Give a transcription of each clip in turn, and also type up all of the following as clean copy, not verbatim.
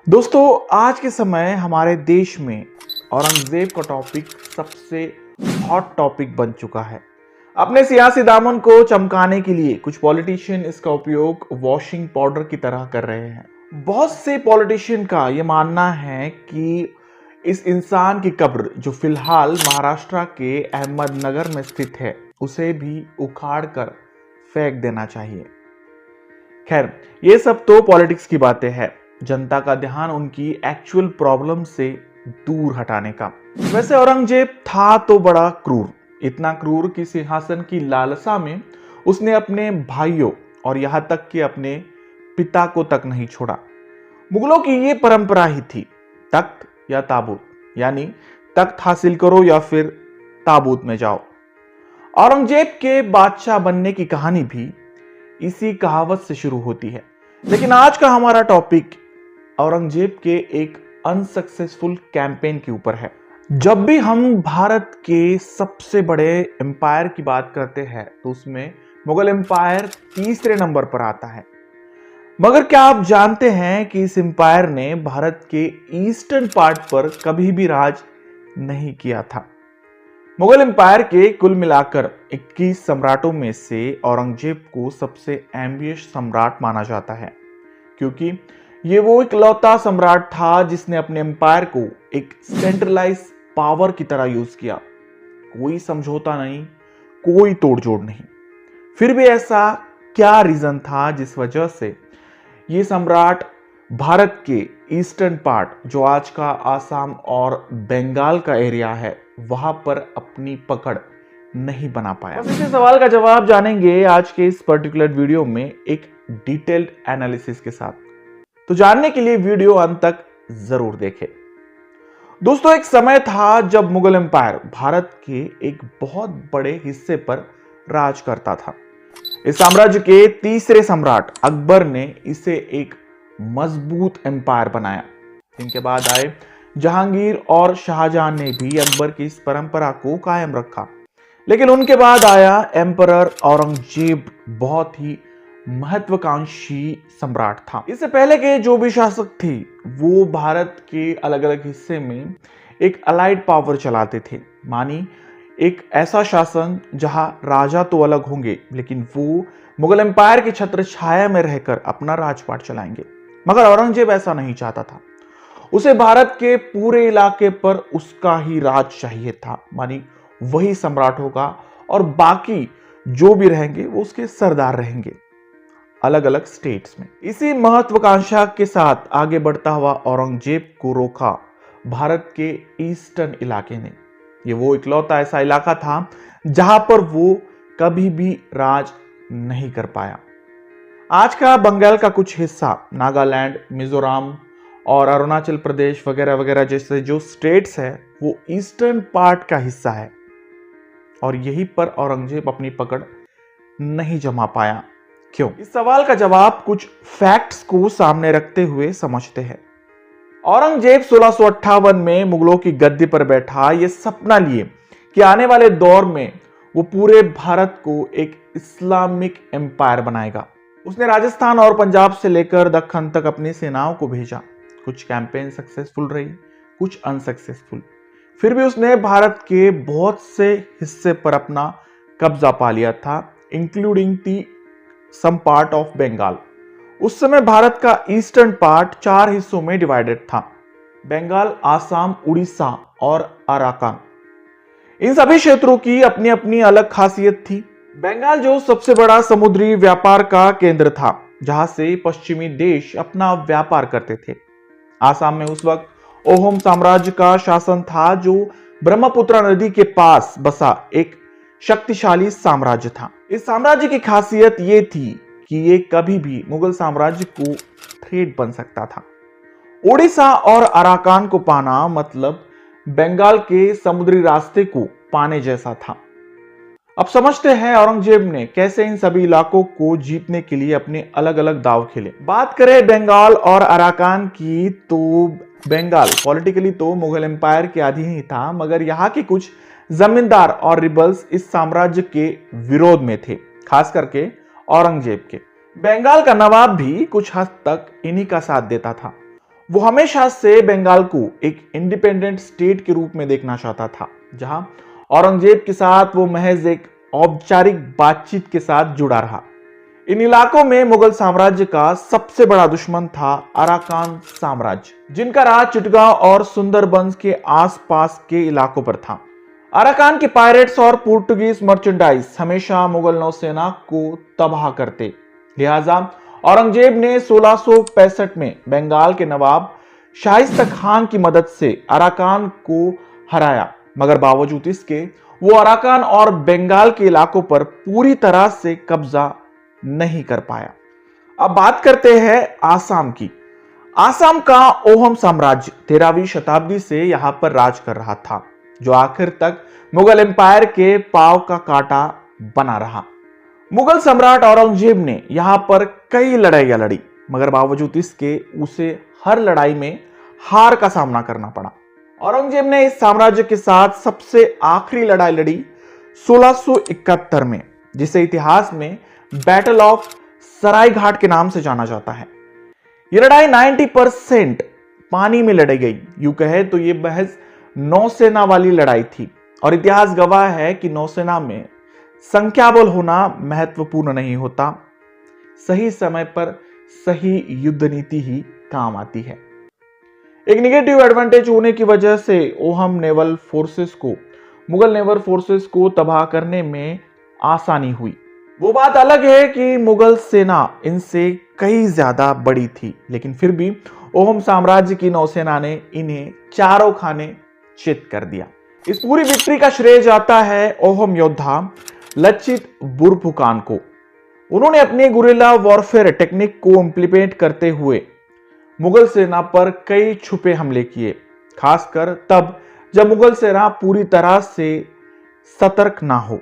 दोस्तों, आज के समय हमारे देश में औरंगजेब का टॉपिक सबसे हॉट टॉपिक बन चुका है। अपने सियासी दामन को चमकाने के लिए कुछ पॉलिटिशियन इसका उपयोग वॉशिंग पाउडर की तरह कर रहे हैं। बहुत से पॉलिटिशियन का यह मानना है कि इस इंसान की कब्र जो फिलहाल महाराष्ट्र के अहमदनगर में स्थित है, उसे भी उखाड़ कर फेंक देना चाहिए। खैर, ये सब तो पॉलिटिक्स की बातें हैं, जनता का ध्यान उनकी एक्चुअल प्रॉब्लम से दूर हटाने का। वैसे औरंगजेब था तो बड़ा क्रूर, इतना क्रूर कि सिंहासन की लालसा में उसने अपने भाइयों और यहां तक कि अपने पिता को तक नहीं छोड़ा। मुगलों की ये परंपरा ही थी, तख्त या ताबूत, यानी तख्त हासिल करो या फिर ताबूत में जाओ। औरंगजेब के बादशाह बनने की कहानी भी इसी कहावत से शुरू होती है। लेकिन आज का हमारा टॉपिक औरंगजेब के एक अनसक्सेसफुल कैंपेन के ऊपर है। जब भी हम भारत के सबसे बड़े एम्पायर की बात करते हैं तो उसमें मुगल एम्पायर तीसरे नंबर पर आता है। मगर क्या आप जानते हैं कि इस एम्पायर ने भारत के ईस्टर्न पार्ट पर कभी भी राज नहीं किया था। मुगल एम्पायर के कुल मिलाकर 21 सम्राटों में से औरंगजेब को सबसे एम्बिशियस सम्राट माना जाता है, क्योंकि ये वो इकलौता सम्राट था जिसने अपने एम्पायर को एक सेंट्रलाइज पावर की तरह यूज किया। कोई समझौता नहीं, कोई तोड़जोड़ नहीं। फिर भी ऐसा क्या रीजन था जिस वजह से ये सम्राट भारत के ईस्टर्न पार्ट, जो आज का आसाम और बंगाल का एरिया है, वहां पर अपनी पकड़ नहीं बना पाया? इसी सवाल का जवाब जानेंगे आज के इस पर्टिकुलर वीडियो में एक डिटेल्ड एनालिसिस के साथ। तो जानने के लिए वीडियो अंत तक जरूर देखें। दोस्तों, एक समय था जब मुगल एम्पायर भारत के एक बहुत बड़े हिस्से पर राज करता था। इस साम्राज्य के तीसरे सम्राट अकबर ने इसे एक मजबूत एम्पायर बनाया। इनके बाद आए जहांगीर और शाहजहां ने भी अकबर की इस परंपरा को कायम रखा। लेकिन उनके बाद आया एम्परर औरंगजेब, बहुत ही महत्वाकांक्षी सम्राट था। इससे पहले के जो भी शासक थे वो भारत के अलग अलग हिस्से में एक अलाइड पावर चलाते थे, मानी एक ऐसा शासन जहां राजा तो अलग होंगे लेकिन वो मुगल एम्पायर की छत्र छाया में रहकर अपना राजपाट चलाएंगे। मगर औरंगजेब ऐसा नहीं चाहता था। उसे भारत के पूरे इलाके पर उसका ही राज चाहिए था, मानी वही सम्राट होगा और बाकी जो भी रहेंगे वो उसके सरदार रहेंगे अलग अलग स्टेट्स में। इसी महत्वाकांक्षा के साथ आगे बढ़ता हुआ औरंगजेब को रोका भारत के ईस्टर्न इलाके ने। ये वो इकलौता ऐसा इलाका था जहां पर वो कभी भी राज नहीं कर पाया। आज का बंगाल का कुछ हिस्सा, नागालैंड, मिजोरम और अरुणाचल प्रदेश वगैरह वगैरह जैसे जो स्टेट्स है, वो ईस्टर्न पार्ट का हिस्सा है और यहीं पर औरंगजेब अपनी पकड़ नहीं जमा पाया। क्यों? इस सवाल का जवाब कुछ फैक्ट्स को सामने रखते हुए समझते हैं। औरंगजेब 1658 में मुगलों की गद्दी पर बैठा ये सपना लिए कि आने वाले दौर में वो पूरे भारत को एक इस्लामिक एम्पायर बनाएगा। उसने राजस्थान और पंजाब से लेकर दक्कन तक अपनी सेनाओं को भेजा। कुछ कैंपेन सक्सेसफुल रही, कुछ अनसक्सेसफुल। फिर भी उसने भारत के बहुत से हिस्से पर अपना कब्जा पा लिया था, including the some part of Bengal. उस समय भारत का ईस्टर्न पार्ट 4 हिस्सों में डिवाइडेड था: बंगाल, आसाम, उड़ीसा और अराकान। इन सभी क्षेत्रों की अपनी अपनी अलग खासियत थी। बंगाल जो सबसे बड़ा समुद्री व्यापार का केंद्र था, जहां से पश्चिमी देश अपना व्यापार करते थे। आसाम में उस वक्त ओहोम साम्राज्य का शासन था, जो ब्रह्मपुत्र नदी के पास बसा एक शक्तिशाली साम्राज्य था। इस साम्राज्य की खासियत यह थी कि ये कभी भी मुगल साम्राज्य को थ्रेट बन सकता था। ओडिशा और अराकान को पाना मतलब बंगाल के समुद्री रास्ते को पाने जैसा था। अब समझते हैं औरंगजेब ने कैसे इन सभी इलाकों को जीतने के लिए अपने अलग अलग दांव खेले। बात करें बंगाल और अराकान की, तो बंगाल पॉलिटिकली तो मुगल एम्पायर के अधीन ही था, मगर यहाँ के कुछ जमींदार और रिबल्स इस साम्राज्य के विरोध में थे, खास करके औरंगजेब के। बंगाल का नवाब भी कुछ हद तक इन्हीं का साथ देता था। वो हमेशा से बंगाल को एक इंडिपेंडेंट स्टेट के रूप में देखना चाहता था, जहां औरंगजेब के साथ वो महज एक औपचारिक बातचीत के साथ जुड़ा रहा। इन इलाकों में मुगल साम्राज्य का सबसे बड़ा दुश्मन था अराकान साम्राज्य, जिनका राज चिटगांव और सुंदरबंस के आसपास के इलाकों पर था। अराकान के पायरेट्स और पुर्तगीज मर्चेंडाइज हमेशा मुगल नौसेना को तबाह करते, लिहाजा औरंगजेब ने 1665 में बंगाल के नवाब शाइस्ता खान की मदद से अराकान को हराया, मगर बावजूद इसके वो अराकान और बंगाल के इलाकों पर पूरी तरह से कब्जा नहीं कर पाया। अब बात करते हैं आसाम की। आसाम का ओहम साम्राज्य 13वीं शताब्दी से यहां पर राज कर रहा था, जो आखिर तक मुगल एम्पायर के पांव का कांटा बना रहा। मुगल सम्राट औरंगजेब ने यहां पर कई लड़ाइयां लड़ी, मगर बावजूद इसके उसे हर लड़ाई में हार का सामना करना पड़ा। औरंगजेब ने इस साम्राज्य के साथ सबसे आखिरी लड़ाई लड़ी 1671 में, जिसे इतिहास में बैटल ऑफ सरायघाट के नाम से जाना जाता है। यह लड़ाई 90% पानी में लड़ी गई। यूं कहे तो यह महज नौसेना वाली लड़ाई थी, और इतिहास गवाह है कि नौसेना में संख्याबल होना महत्वपूर्ण नहीं होता, सही समय पर सही युद्ध नीति ही काम आती है। एक निगेटिव एडवांटेज होने की वजह से ओहम नेवल फोर्सेस को मुगल नेवल फोर्सेस को तबाह करने में आसानी हुई। वो बात अलग है कि मुगल सेना इनसे कई ज्यादा बड़ी थी, लेकिन फिर भी ओहम साम्राज्य की नौसेना ने इन्हें चारों खाने चित कर दिया। इस पूरी विक्ट्री का श्रेय जाता है ओहम योद्धा लचित बुरफुकान को। उन्होंने अपने गुरिल्ला वॉरफेयर टेक्निक को इंप्लीमेंट करते हुए मुगल सेना पर कई छुपे हमले किए, खासकर तब जब मुगल सेना पूरी तरह से सतर्क ना हो।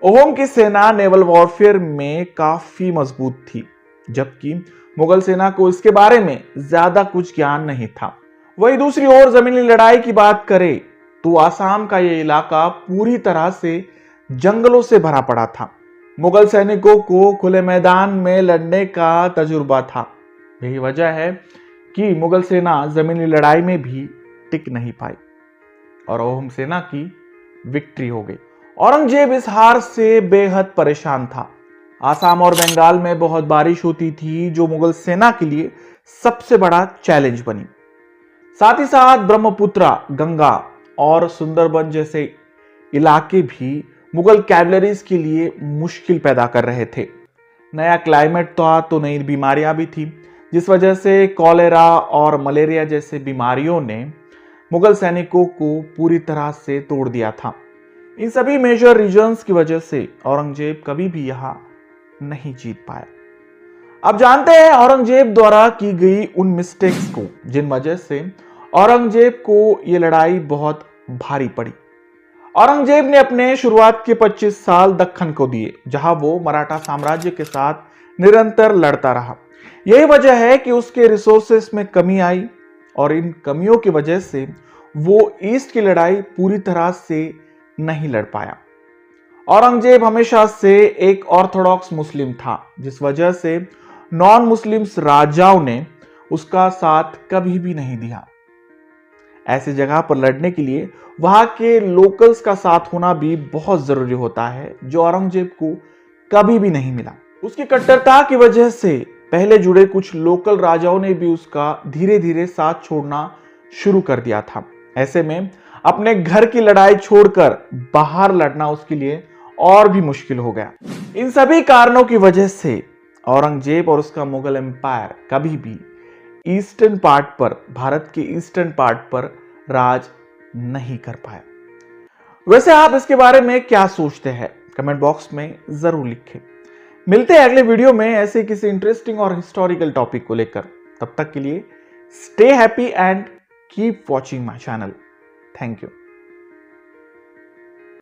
ओहम की सेना नेवल वॉरफेयर में काफी मजबूत थी, जबकि मुगल सेना को इसके बारे में ज्यादा कुछ ज्ञान नहीं था। वही दूसरी ओर जमीनी लड़ाई की बात करें तो आसाम का यह इलाका पूरी तरह से जंगलों से भरा पड़ा था। मुगल सैनिकों को खुले मैदान में लड़ने का तजुर्बा था। यही वजह है कि मुगल सेना जमीनी लड़ाई में भी टिक नहीं पाई और ओहम सेना की विक्ट्री हो गई। औरंगजेब इस हार से बेहद परेशान था। आसाम और बंगाल में बहुत बारिश होती थी, जो मुगल सेना के लिए सबसे बड़ा चैलेंज बनी। साथ ही साथ ब्रह्मपुत्रा, गंगा और सुंदरबन जैसे इलाके भी मुगल कैवलरीज के लिए मुश्किल पैदा कर रहे थे। नया क्लाइमेट था तो नई बीमारियां भी थी, जिस वजह से कॉलेरा और मलेरिया जैसे बीमारियों ने मुगल सैनिकों को पूरी तरह से तोड़ दिया था। इन सभी मेजर रीजन्स की वजह से औरंगजेब कभी भी यहां नहीं जीत पाया। अब जानते हैं औरंगजेब द्वारा की गई उन मिस्टेक्स को, जिन वजह से औरंगजेब को यह लड़ाई बहुत भारी पड़ी। औरंगजेब ने अपने शुरुआत के 25 साल दक्खन को दिए, जहां वो मराठा साम्राज्य के साथ निरंतर लड़ता रहा। यही वजह है कि उसके रिसोर्सेस में कमी आई, और इन कमियों की वजह से वो ईस्ट की लड़ाई पूरी तरह से नहीं लड़ पाया। औरंगजेब हमेशा से एक ऑर्थोडॉक्स मुस्लिम था, जिस वजह से नॉन मुस्लिम्स राजाओं ने उसका साथ कभी भी नहीं दिया। ऐसी जगह पर लड़ने के लिए वहां के लोकल्स का साथ होना भी बहुत जरूरी होता है, जो औरंगजेब को कभी भी नहीं मिला। उसकी कट्टरता की वजह से पहले जुड़े कुछ लोकल राजाओं ने भी उसका धीरे धीरे साथ छोड़ना शुरू कर दिया था। ऐसे में अपने घर की लड़ाई छोड़कर बाहर लड़ना उसके लिए और भी मुश्किल हो गया। इन सभी कारणों की वजह से औरंगजेब और उसका मुगल एम्पायर कभी भी ईस्टर्न पार्ट पर, भारत के ईस्टर्न पार्ट पर राज नहीं कर पाया। वैसे आप इसके बारे में क्या सोचते हैं? कमेंट बॉक्स में जरूर लिखें। मिलते हैं अगले वीडियो में ऐसे किसी इंटरेस्टिंग और हिस्टोरिकल टॉपिक को लेकर। तब तक के लिए stay happy and keep watching my channel. Thank you.